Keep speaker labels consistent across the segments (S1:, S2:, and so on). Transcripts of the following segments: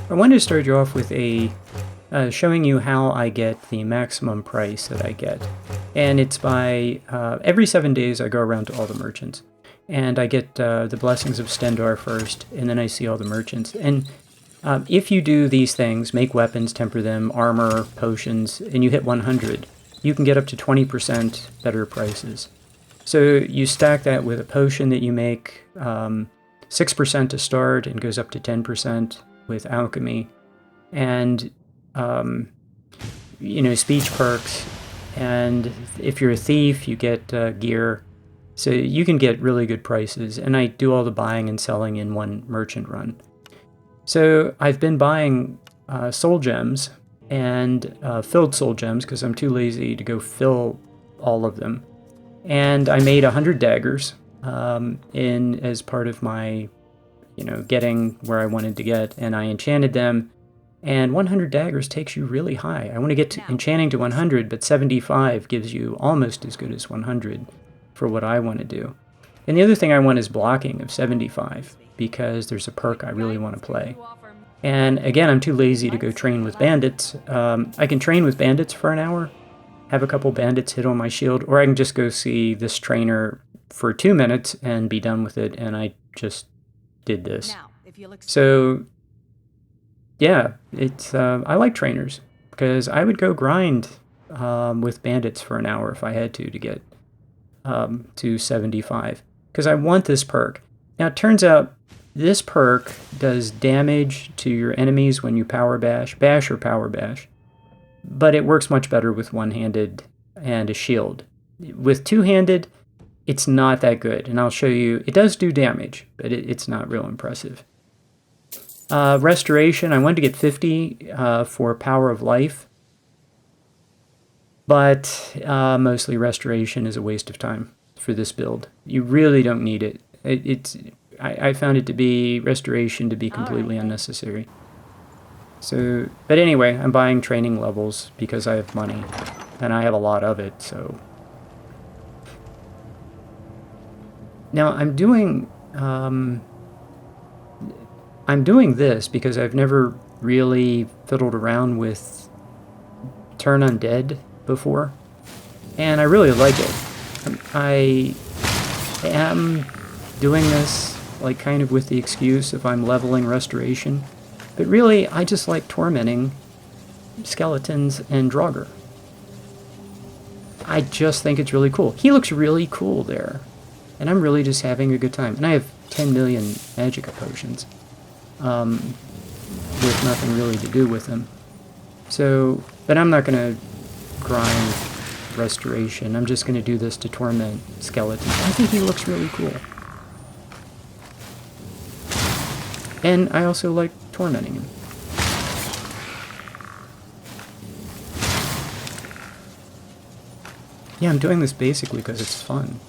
S1: I wanted to start you off with a showing you how I get the maximum price that I get. And it's by every 7 days I go around to all the merchants. And I get the Blessings of Stendarr first, and then I see all the merchants. And if you do these things, make weapons, temper them, armor, potions, and you hit 100, you can get up to 20% better prices. So you stack that with a potion that you make, 6% to start and goes up to 10% with alchemy, and speech perks, and if you're a thief you get gear, so you can get really good prices. And I do all the buying and selling in one merchant run. So I've been buying soul gems and filled soul gems because I'm too lazy to go fill all of them, and I made 100 daggers in as part of my getting where I wanted to get, and I enchanted them. And 100 daggers takes you really high. I want to get to enchanting to 100, but 75 gives you almost as good as 100 for what I want to do. And the other thing I want is blocking of 75, because there's a perk I really want to play. And again, I'm too lazy to go train with bandits. I can train with bandits for an hour, have a couple bandits hit on my shield, or I can just go see this trainer for 2 minutes and be done with it, and I just did this. So yeah, it's I like trainers, because I would go grind with bandits for an hour if I had to get to 75, because I want this perk. Now it turns out this perk does damage to your enemies when you power bash or power bash, but it works much better with one-handed and a shield. With two-handed, it's not that good, and I'll show you. It does do damage, but it's not real impressive. Restoration, I wanted to get 50 for Power of Life, but mostly restoration is a waste of time for this build. You really don't need it. I found it to be restoration to be completely unnecessary. So, but anyway, I'm buying training levels because I have money, and I have a lot of it. So now I'm doing this because I've never really fiddled around with Turn Undead before, and I really like it. I am doing this like kind of with the excuse if I'm leveling restoration, but really I just like tormenting skeletons and Draugr. I just think it's really cool. He looks really cool there, and I'm really just having a good time. And I have 10 million magicka potions with nothing really to do with them. So, but I'm not going to grind restoration. I'm just going to do this to torment skeletons. I think he looks really cool. And I also like tormenting him. Yeah, I'm doing this basically because it's fun.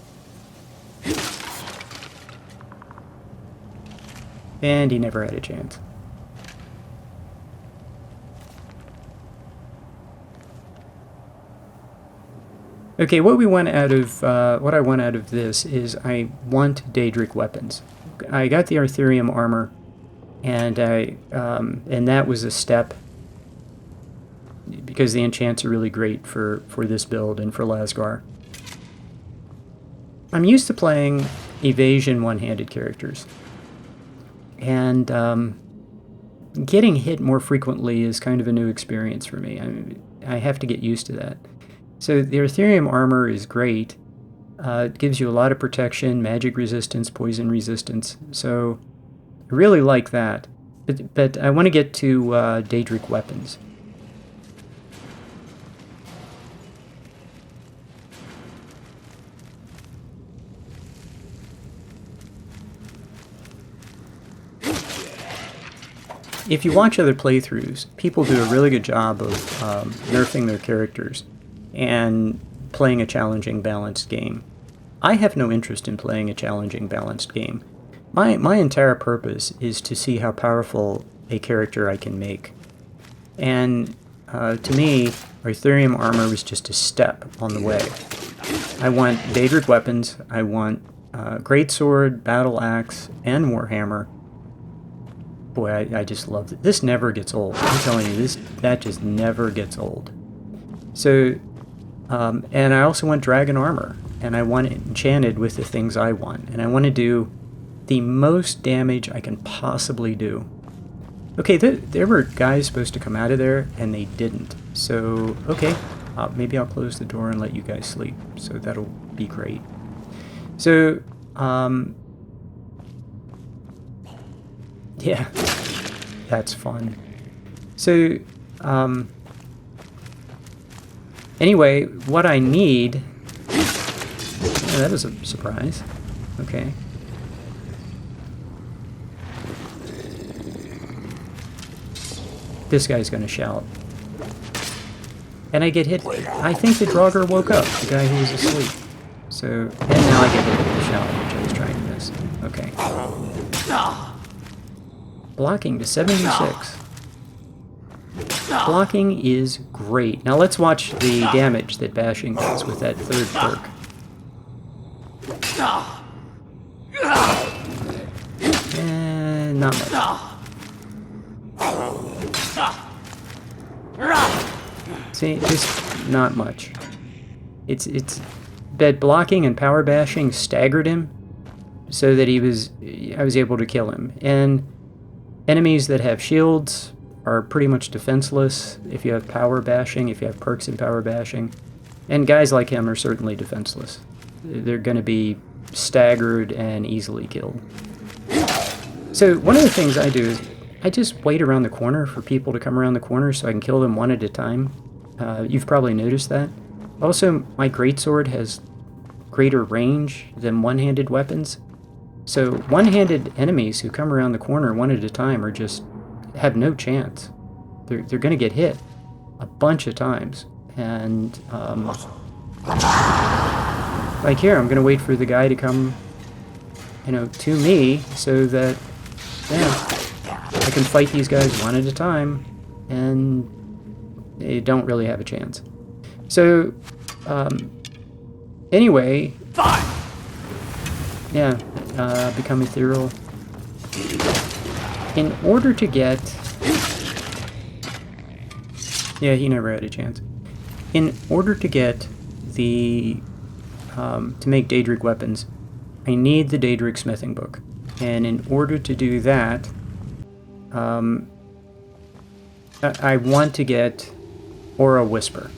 S1: And he never had a chance. Okay, what I want out of this is I want Daedric weapons. I got the Arthurium armor, and that was a step, because the enchants are really great for this build and for Lazgar. I'm used to playing evasion one-handed characters, and getting hit more frequently is kind of a new experience for me. I have to get used to that. So the Arthurium armor is great. It gives you a lot of protection, magic resistance, poison resistance, so I really like that. But I want to get to Daedric weapons. If you watch other playthroughs, people do a really good job of nerfing their characters and playing a challenging, balanced game. I have no interest in playing a challenging, balanced game. My entire purpose is to see how powerful a character I can make. And to me, Arthurium armor was just a step on the way. I want Daedric weapons, I want Greatsword, Battle Axe, and Warhammer. Boy, I just love it. This never gets old. I'm telling you, that just never gets old. So, and I also want dragon armor, and I want it enchanted with the things I want, and I want to do the most damage I can possibly do. Okay, there were guys supposed to come out of there, and they didn't. So, okay, maybe I'll close the door and let you guys sleep. So that'll be great. So, yeah, that's fun. So, anyway, what I need... Oh, that was a surprise. Okay. This guy's gonna shout. And I get hit. I think the Draugr woke up, the guy who was asleep. So, and now I get hit with the shout, which I was trying to miss. Okay. Blocking to 76. Blocking is great. Now let's watch the damage that bashing does with that third perk. And not much. See, just not much. It's that blocking and power bashing staggered him so that I was able to kill him. And enemies that have shields are pretty much defenseless if you have power bashing, if you have perks in power bashing. And guys like him are certainly defenseless. They're going to be staggered and easily killed. So one of the things I do is I just wait around the corner for people to come around the corner so I can kill them one at a time. You've probably noticed that. Also, my greatsword has greater range than one-handed weapons. So one-handed enemies who come around the corner one at a time are just have no chance. They're going to get hit a bunch of times. And like here, I'm going to wait for the guy to come, to me so that, I can fight these guys one at a time, and they don't really have a chance. So, anyway, yeah, become ethereal. In order to get... Yeah, he never had a chance. In order to get the... to make Daedric weapons, I need the Daedric Smithing book. And in order to do that, I want to get Aura Whisper.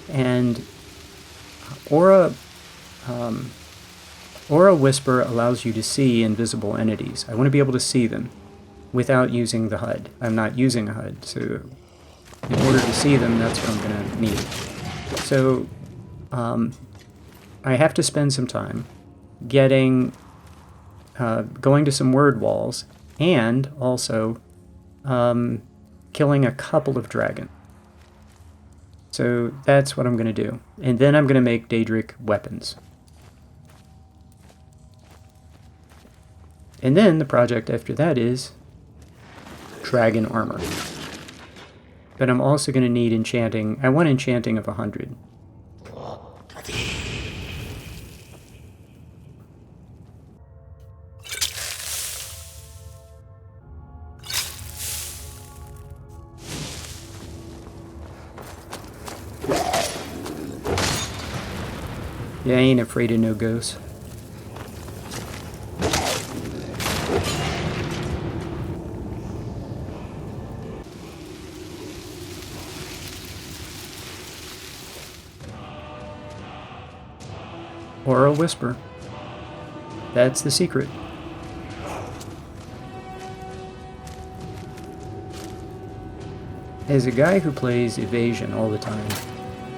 S1: And Aura Whisper allows you to see invisible entities. I want to be able to see them without using the HUD. I'm not using a HUD, so in order to see them, that's what I'm going to need. So I have to spend some time getting, going to some word walls, and also killing a couple of dragons. So that's what I'm going to do. And then I'm going to make Daedric weapons. And then the project after that is dragon armor. But I'm also going to need enchanting. I want enchanting of 100. Yeah, I ain't afraid of no ghosts. Aura Whisper. That's the secret. As a guy who plays evasion all the time,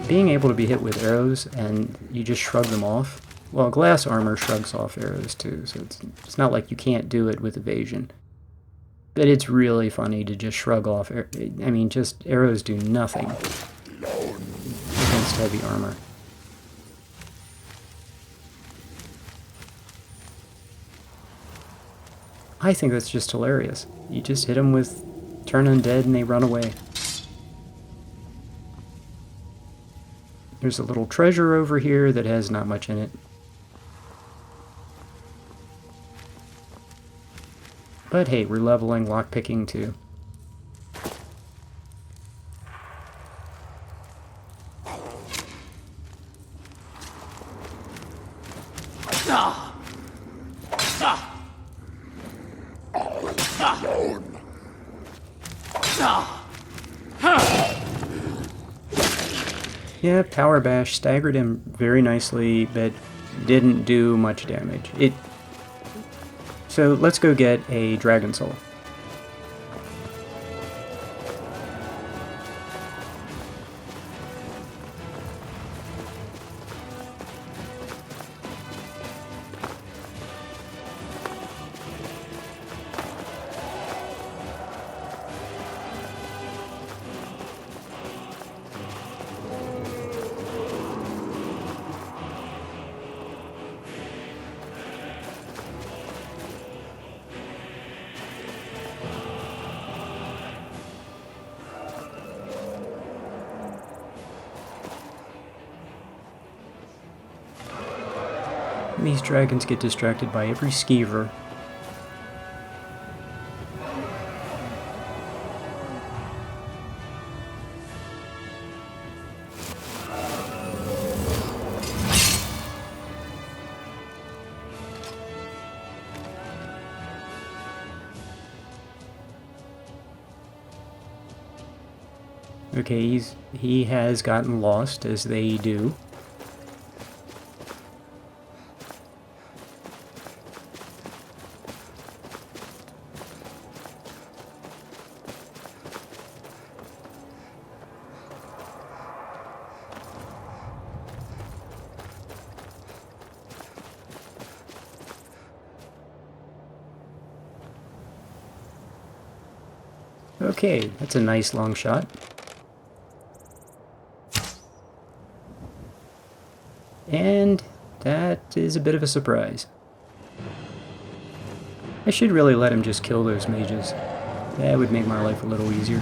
S1: being able to be hit with arrows and you just shrug them off, well, glass armor shrugs off arrows too, so it's not like you can't do it with evasion. But it's really funny to just shrug off, just arrows do nothing against heavy armor. I think that's just hilarious. You just hit them with turn undead and they run away. There's a little treasure over here that has not much in it. But hey, we're leveling lockpicking too. Yeah, Power Bash staggered him very nicely, but didn't do much damage. So let's go get a Dragon Soul. These dragons get distracted by every skeever. Okay, he has gotten lost, as they do. Okay, that's a nice long shot. And that is a bit of a surprise. I should really let him just kill those mages. That would make my life a little easier.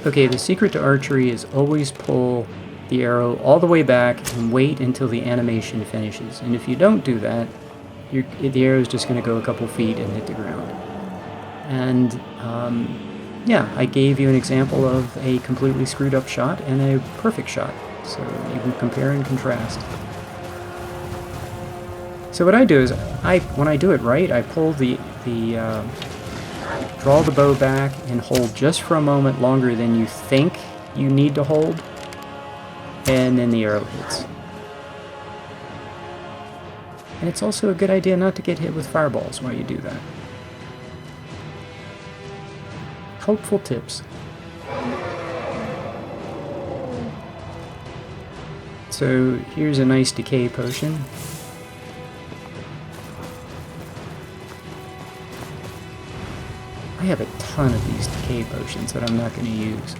S1: Okay, the secret to archery is always pull the arrow all the way back and wait until the animation finishes. And if you don't do that, the arrow is just going to go a couple feet and hit the ground. And yeah, I gave you an example of a completely screwed up shot and a perfect shot. So you can compare and contrast. So what I do is, when I do it right, I pull draw the bow back and hold just for a moment longer than you think you need to hold, and then the arrow hits. And it's also a good idea not to get hit with fireballs while you do that. Helpful tips. So here's a nice decay potion. I have a ton of these decay potions that I'm not going to use.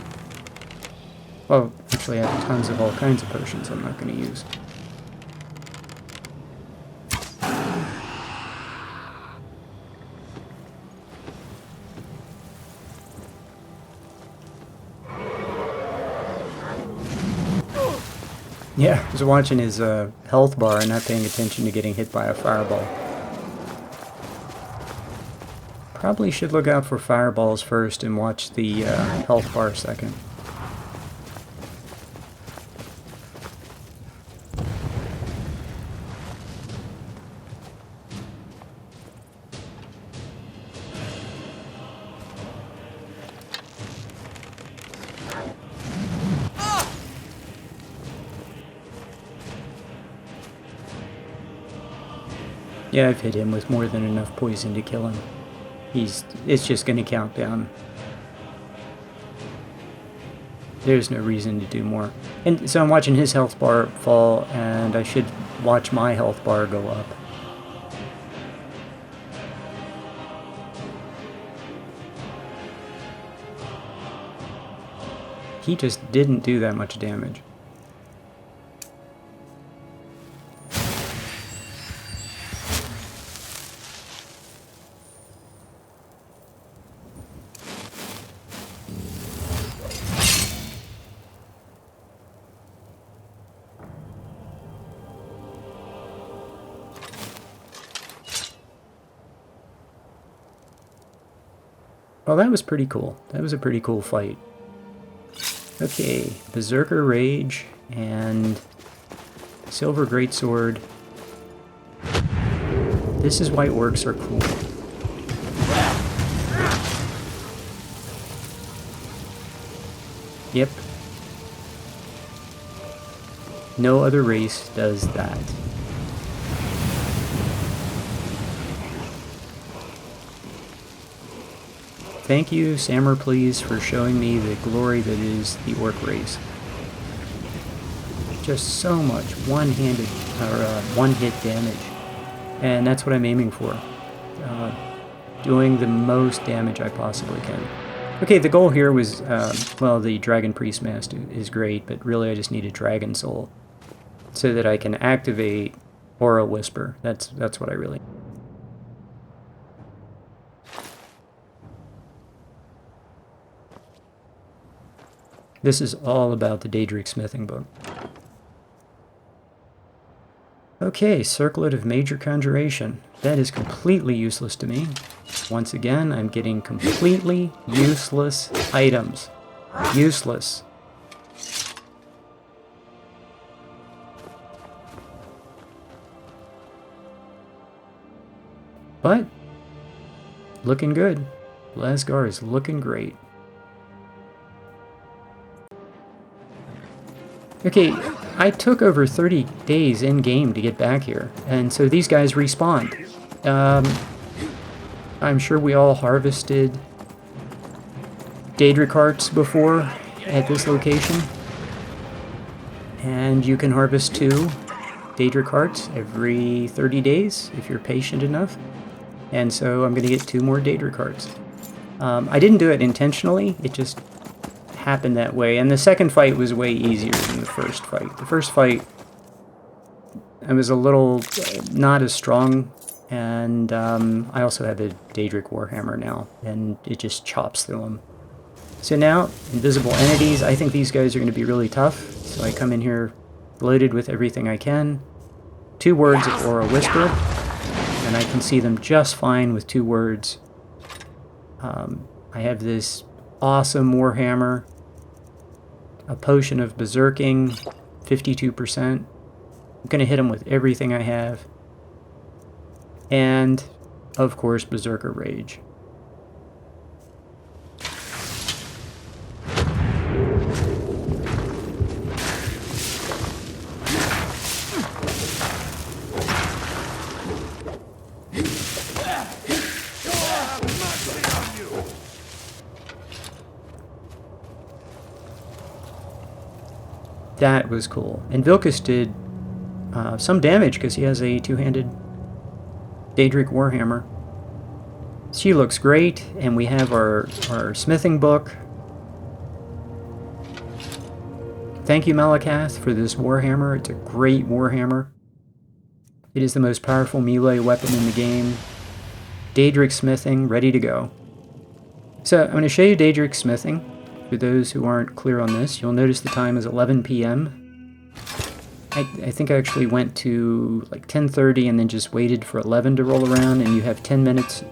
S1: Well, actually I have tons of all kinds of potions I'm not going to use. Yeah, I was watching his health bar and not paying attention to getting hit by a fireball. Probably should look out for fireballs first and watch the health bar second. Yeah, I've hit him with more than enough poison to kill him. It's just going to count down. There's no reason to do more. And so I'm watching his health bar fall, and I should watch my health bar go up. he just didn't do that much damage. Well, that was pretty cool. That was a pretty cool fight. Okay, Berserker Rage and Silver Greatsword. This is why orcs are cool. Yep. No other race does that. Thank you, Sammer, please, for showing me the glory that is the orc race. Just so much one-handed, or one-hit damage. And that's what I'm aiming for. Doing the most damage I possibly can. Okay, the goal here was, well, the Dragon Priest Mask is great, but really I just need a Dragon Soul so that I can activate Aura Whisper. That's what I really need. This is all about the Daedric Smithing book. Okay, Circlet of Major Conjuration. That is completely useless to me. Once again, I'm getting completely useless items. Useless. But, looking good. Lazgar is looking great. Okay, I took over 30 days in-game to get back here, and so these guys respawned. I'm sure we all harvested Daedric hearts before at this location. And you can harvest 2 Daedric hearts every 30 days if you're patient enough. And so I'm going to get 2 more Daedric hearts. I didn't do it intentionally, it just happened that way. And the second fight was way easier than the first fight. The first fight, I was a little not as strong, and I also have a Daedric Warhammer now, and it just chops through them. So now, invisible entities, I think these guys are going to be really tough, so I come in here loaded with everything I can. 2 words of Aura Whisper, and I can see them just fine with 2 words. I have this awesome Warhammer, a potion of Berserking, 52%. I'm going to hit them with everything I have. And, of course, Berserker Rage. That was cool. And Vilkas did some damage because he has a 2-handed Daedric Warhammer. She looks great, and we have our smithing book. Thank you, Malakath, for this Warhammer. It's a great Warhammer. It is the most powerful melee weapon in the game. Daedric Smithing, ready to go. So I'm going to show you Daedric Smithing. For those who aren't clear on this, you'll notice the time is 11 p.m. I think I actually went to like 10:30 and then just waited for 11 to roll around, and you have 10 minutes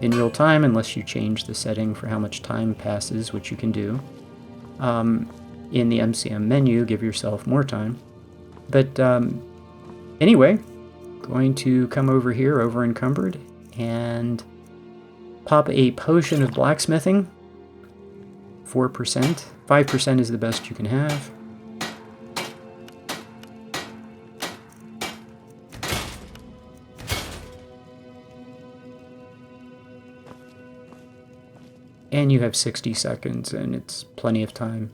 S1: in real time unless you change the setting for how much time passes, which you can do. In the MCM menu, give yourself more time. But anyway, going to come over here, over encumbered, and pop a potion of blacksmithing. 4%. 5% is the best you can have. And you have 60 seconds, and it's plenty of time.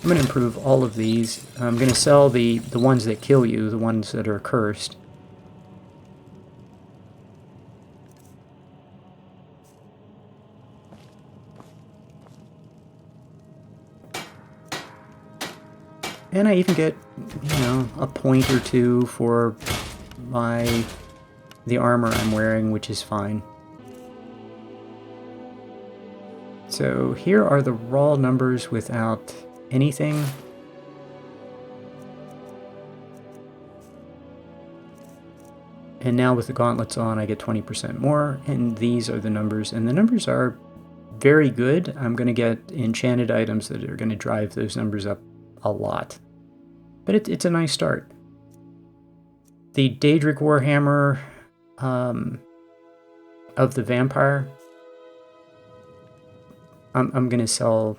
S1: I'm going to improve all of these. I'm going to sell the ones that kill you, the ones that are cursed. And I even get, you know, a point or two for the armor I'm wearing, which is fine. So here are the raw numbers without anything. And now with the gauntlets on, I get 20% more, and these are the numbers. And the numbers are very good. I'm going to get enchanted items that are going to drive those numbers up a lot. But it's a nice start. The Daedric Warhammer of the Vampire, I'm going to sell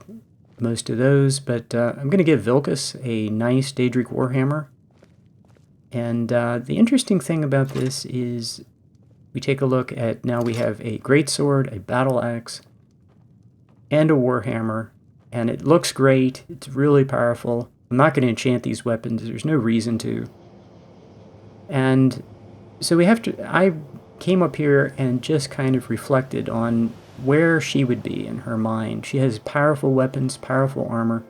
S1: most of those, but I'm going to give Vilkas a nice Daedric Warhammer. And the interesting thing about this is we take a look at, now we have a greatsword, a battle axe, and a warhammer, and it looks great. It's really powerful. I'm not going to enchant these weapons. There's no reason to. And so we have to, I came up here and just kind of reflected on where she would be in her mind. She has powerful weapons, powerful armor.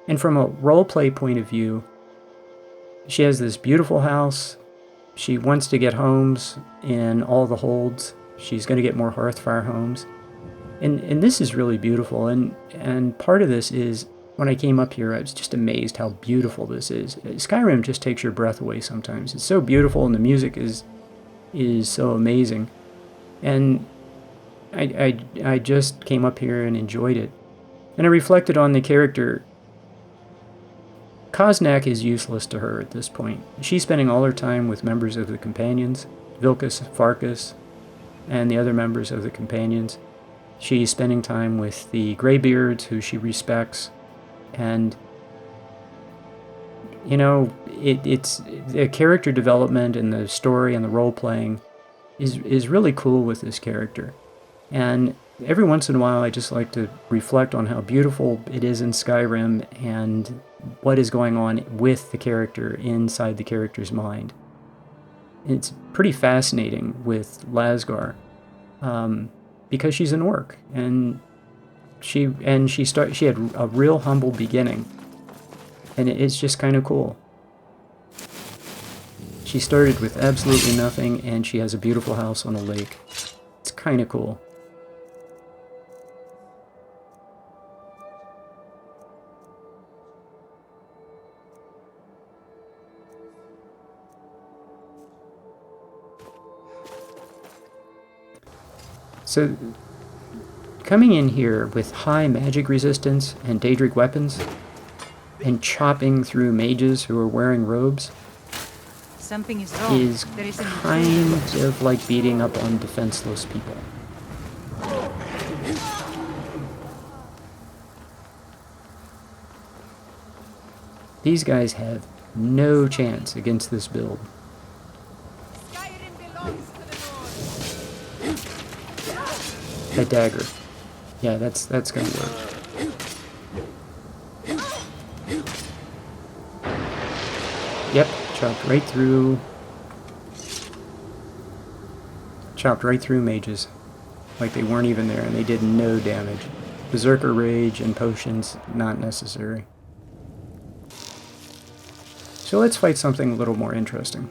S1: And from a roleplay point of view, she has this beautiful house. She wants to get homes in all the holds. She's going to get more Hearthfire homes. And this is really beautiful. And part of this is, when I came up here, I was just amazed how beautiful this is. Skyrim just takes your breath away sometimes. It's so beautiful, and the music is so amazing. And I just came up here and enjoyed it. And I reflected on the character. Koznak is useless to her at this point. She's spending all her time with members of the Companions, Vilkas, Farkas, and the other members of the Companions. She's spending time with the Greybeards, who she respects. And, you know, it's the character development and the story and the role-playing is really cool with this character. And every once in a while, I just like to reflect on how beautiful it is in Skyrim and what is going on with the character inside the character's mind. It's pretty fascinating with Lazgar, because she's an orc, and she had a real humble beginning, and it's just kind of cool. She started with absolutely nothing, and she has a beautiful house on a lake. It's kind of cool. So, coming in here with high magic resistance and Daedric weapons, and chopping through mages who are wearing robes,
S2: something is wrong.
S1: Is kind of like beating up on defenseless people. These guys have no chance against this build.
S2: Skyrim belongs to the North.
S1: A dagger. Yeah, that's gonna work. Yep, chopped right through mages. Like they weren't even there, and they did no damage. Berserker Rage and potions, not necessary. So let's fight something a little more interesting.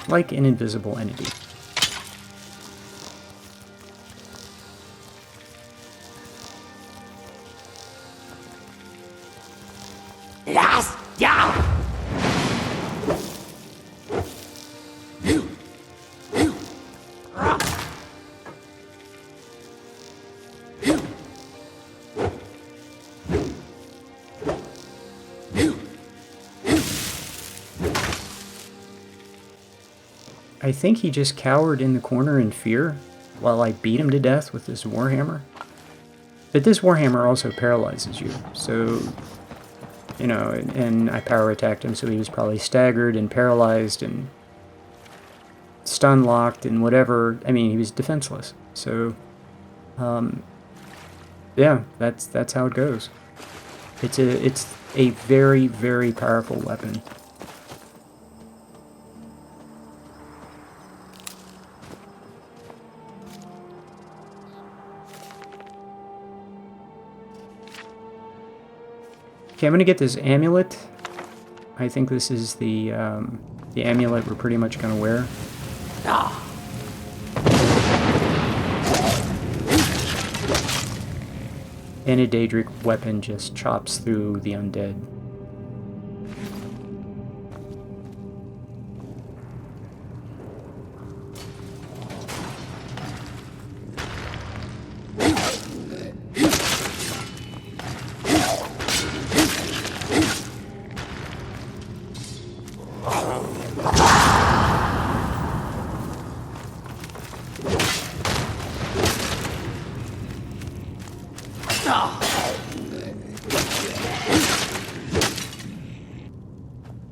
S1: Like an invisible entity. I think he just cowered in the corner in fear while I beat him to death with this warhammer. But this warhammer also paralyzes you, so, you know, and I power attacked him, so he was probably staggered and paralyzed, and stun locked and whatever. I mean, he was defenseless. So, yeah, that's how it goes. It's a very, very powerful weapon. Okay, I'm gonna get this amulet. I think this is the amulet we're pretty much gonna wear. And a Daedric weapon just chops through the undead.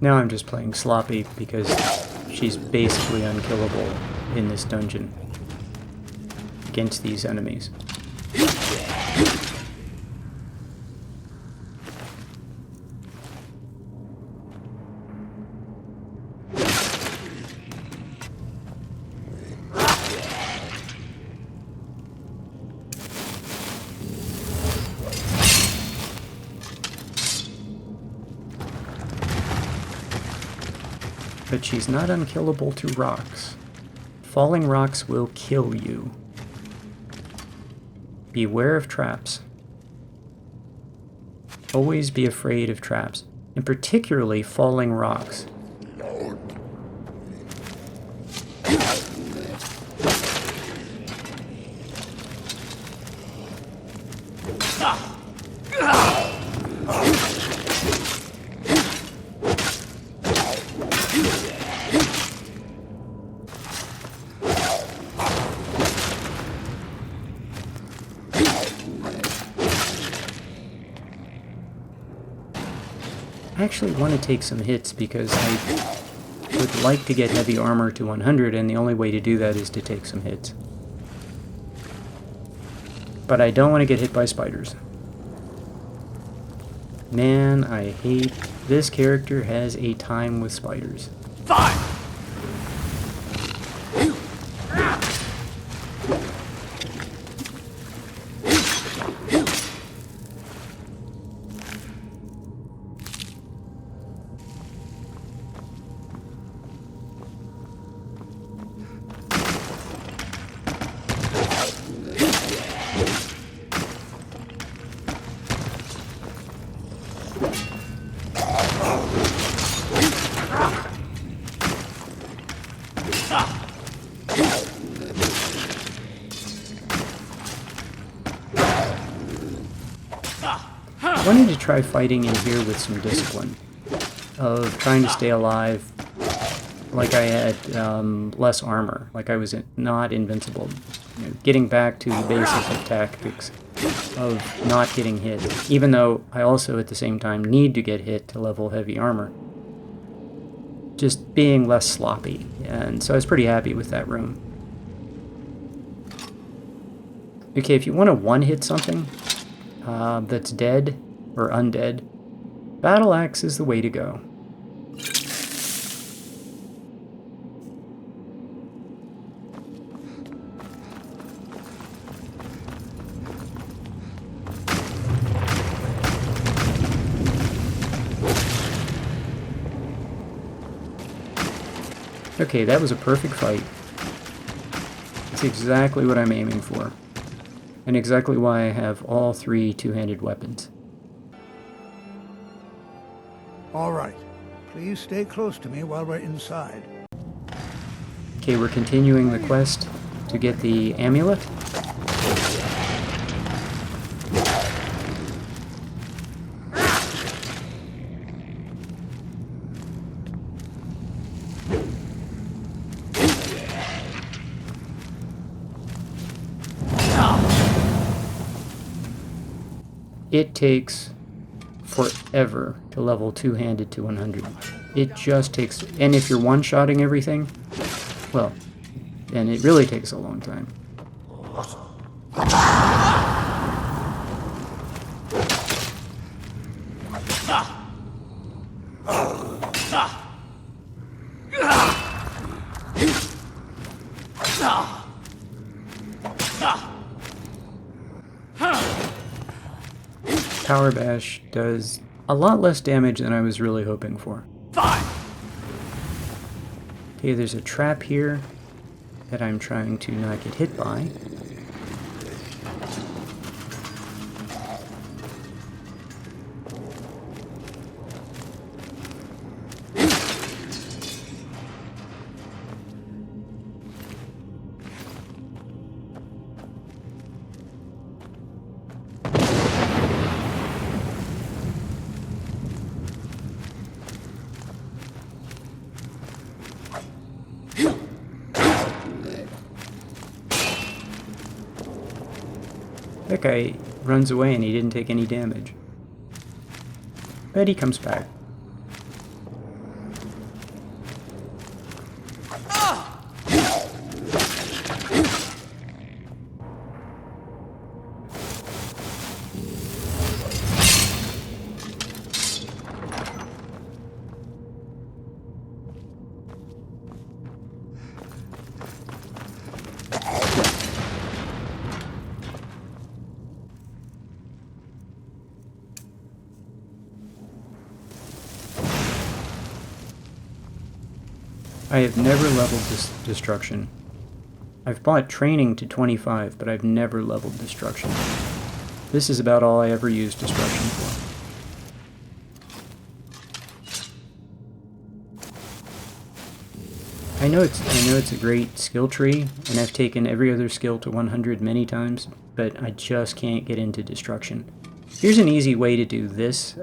S1: Now I'm just playing sloppy because she's basically unkillable in this dungeon against these enemies. But she's not unkillable to rocks. Falling rocks will kill you. Beware of traps. Always be afraid of traps, and particularly falling rocks. I actually want to take some hits because I would like to get heavy armor to 100, and the only way to do that is to take some hits. But I don't want to get hit by spiders. Man, I hate... This character has a time with spiders.
S3: Fire!
S1: I wanted to try fighting in here with some discipline, of trying to stay alive like I had less armor, like I was not invincible. You know, getting back to the basics of tactics of not getting hit, even though I also at the same time need to get hit to level heavy armor. Just being less sloppy, and so I was pretty happy with that room. Okay, if you want to one-hit something that's dead or undead, Battle Axe is the way to go. Okay, that was a perfect fight. That's exactly what I'm aiming for. And exactly why I have all three two-handed weapons.
S4: All right. Please stay close to me while we're inside.
S1: Okay, we're continuing the quest to get the amulet. It takes forever to level two-handed to 100. It just takes... And if you're one-shotting everything, Well, and it really takes a long time. Power Bash does a lot less damage than I was really hoping for. Okay, there's a trap here that I'm trying to not get hit by. That guy runs away and he didn't take any damage. But he comes back. I have never leveled this destruction. I've bought training to 25, but I've never leveled destruction. This is about all I ever use destruction for. I know it's a great skill tree, and I've taken every other skill to 100 many times, but I just can't get into destruction. Here's an easy way to do this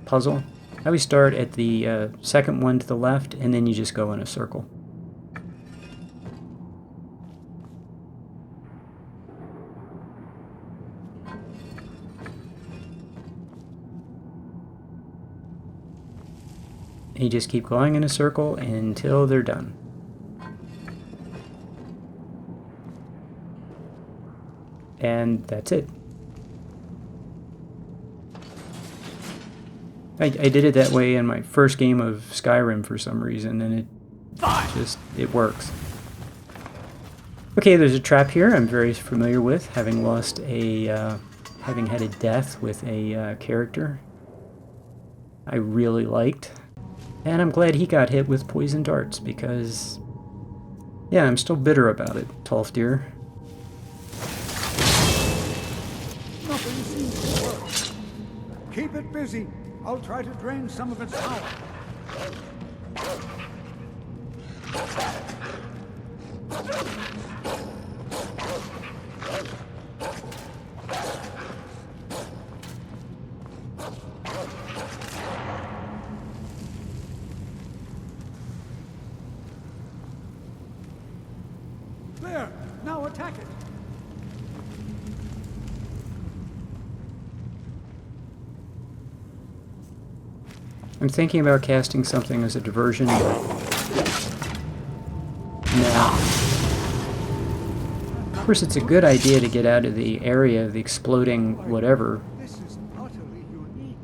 S1: puzzle. I always start at the second one to the left, and then you just go in a circle. And you just keep going in a circle until they're done. And that's it. I did it that way in my first game of Skyrim for some reason, and it works. Okay, there's a trap here I'm very familiar with, having lost having had a death with a character I really liked. And I'm glad he got hit with poison darts, because, yeah, I'm still bitter about it, Tolfdir.
S4: Nothing seems to work. Keep it busy. I'll try to drain some of its power. There! Now attack it!
S1: I'm thinking about casting something as a diversion, but no. Of course, it's a good idea to get out of the area of the exploding whatever.
S4: This is utterly unique.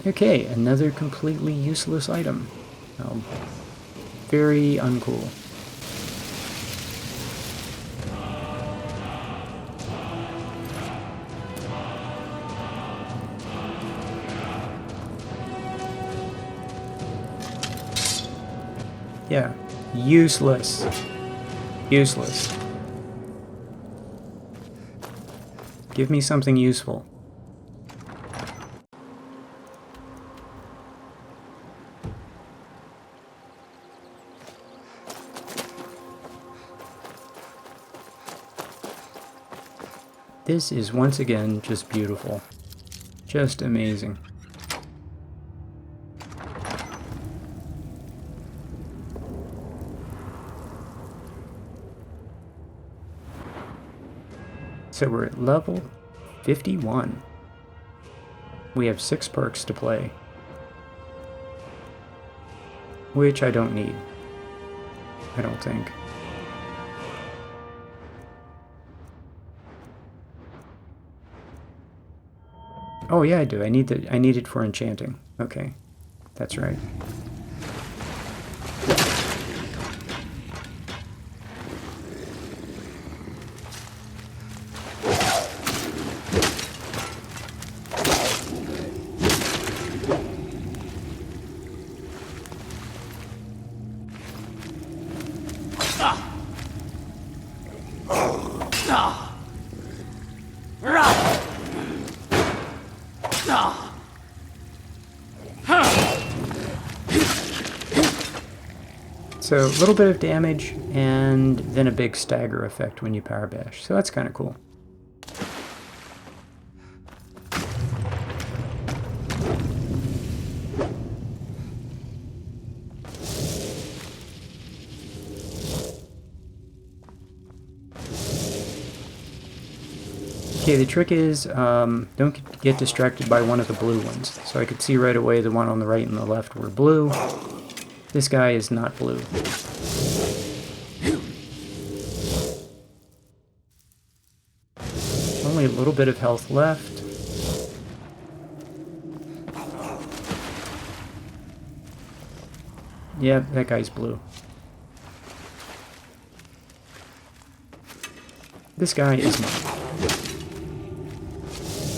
S1: Okay, another completely useless item. Oh, very uncool. Yeah, useless. Useless. Give me something useful. This is once again just beautiful. Just amazing. So we're at level 51. We have 6 perks to play, which I don't need. I don't think. Oh yeah, I do. I need it for enchanting. Okay, that's right. So a little bit of damage, and then a big stagger effect when you power bash. So that's kind of cool. Okay, the trick is don't get distracted by one of the blue ones. So I could see right away the one on the right and the left were blue. This guy is not blue. Only a little bit of health left. Yeah, that guy's blue. This guy is not.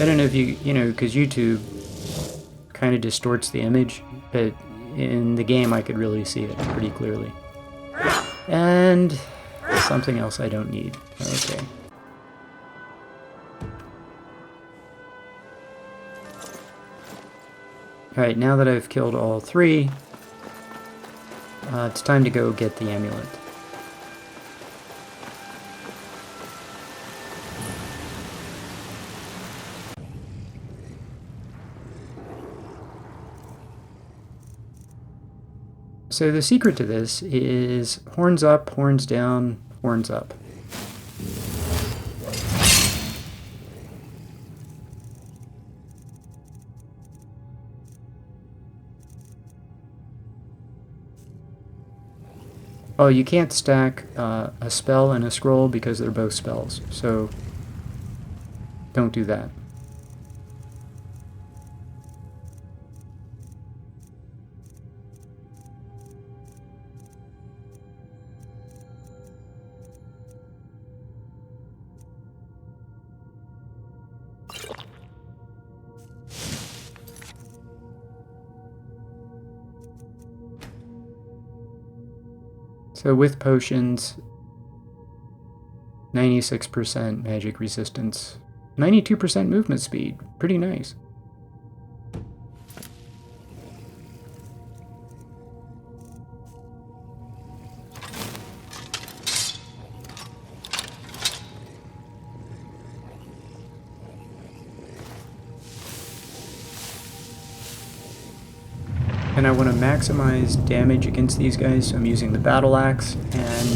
S1: I don't know if you know, because YouTube kind of distorts the image, but in the game I could really see it pretty clearly. And something else I don't need. Okay. Alright, now that I've killed all 3, it's time to go get the amulet. So the secret to this is horns up, horns down, horns up. Oh, you can't stack a spell and a scroll because they're both spells, so don't do that. So with potions, 96% magic resistance, 92% movement speed. Pretty nice. And I want to maximize damage against these guys, so I'm using the battle axe, and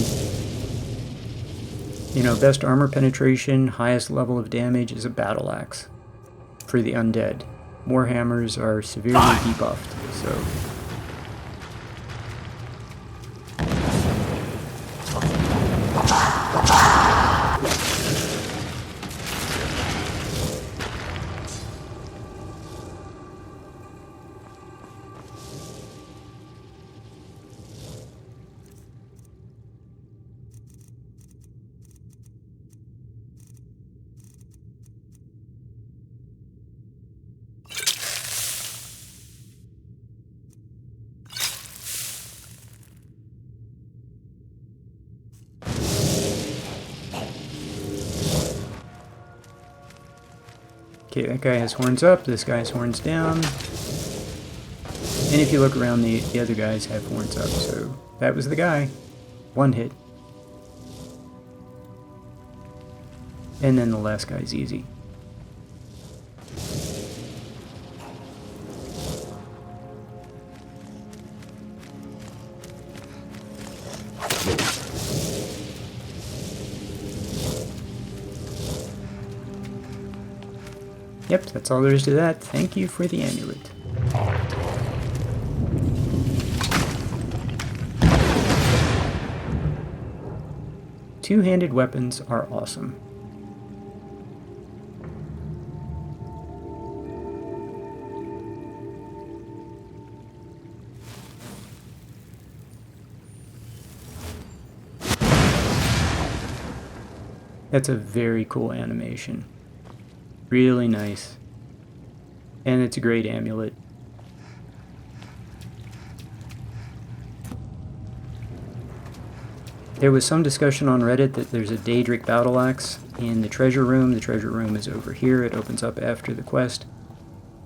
S1: you know, best armor penetration, highest level of damage is a battle axe for the undead. Warhammers are severely debuffed, so okay, that guy has horns up, this guy has horns down. And if you look around, the other guys have horns up, so that was the guy. One hit. And then the last guy's easy. Yep, that's all there is to that. Thank you for the amulet. Two-handed weapons are awesome. That's a very cool animation. Really nice. And it's a great amulet. There was some discussion on Reddit that there's a Daedric battle axe in the treasure room. The treasure room is over here. It opens up after the quest.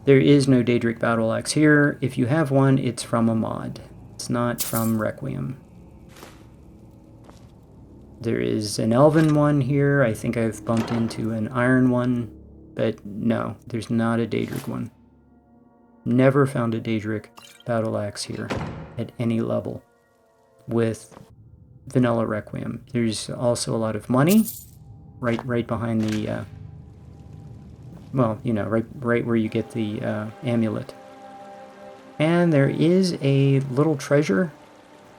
S1: There is no Daedric battle axe here. If you have one, it's from a mod. It's not from Requiem. There is an elven one here. I think I've bumped into an iron one, but no, there's not a Daedric one. Never found a Daedric battle axe here at any level with vanilla Requiem. There's also a lot of money right behind the, well, you know, right where you get the amulet. And there is a little treasure.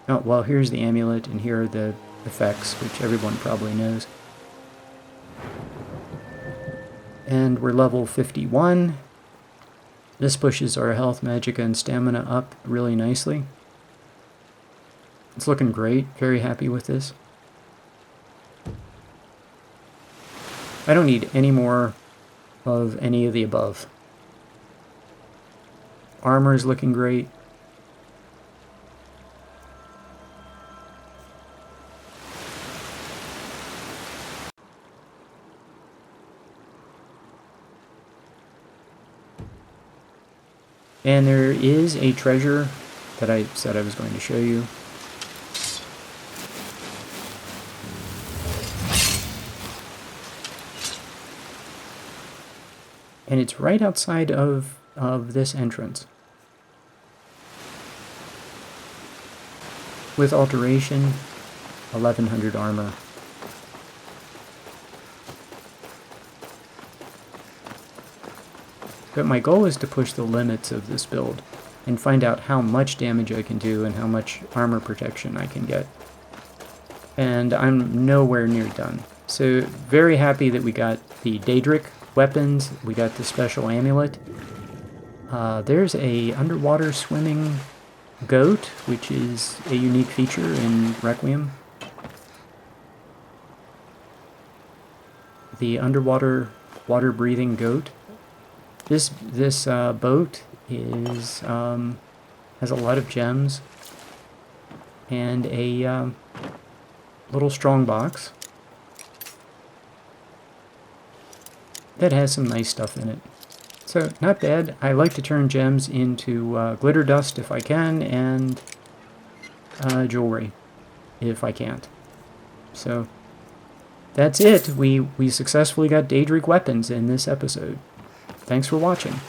S1: Oh, well, here's the amulet, and here are the effects, which everyone probably knows. And we're level 51. This pushes our health, magicka, and stamina up really nicely. It's looking great. Very happy with this. I don't need any more of any of the above. Armor is looking great. And there is a treasure that I said I was going to show you. And it's right outside of this entrance. With alteration, 1100 armor. But my goal is to push the limits of this build and find out how much damage I can do and how much armor protection I can get. And I'm nowhere near done. So very happy that we got the Daedric weapons, we got the special amulet. There's a underwater swimming goat, which is a unique feature in Requiem. The underwater water-breathing goat. This boat is has a lot of gems and a little strong box that has some nice stuff in it. So not bad. I like to turn gems into glitter dust if I can, and jewelry if I can't. So that's it. We successfully got Daedric weapons in this episode. Thanks for watching.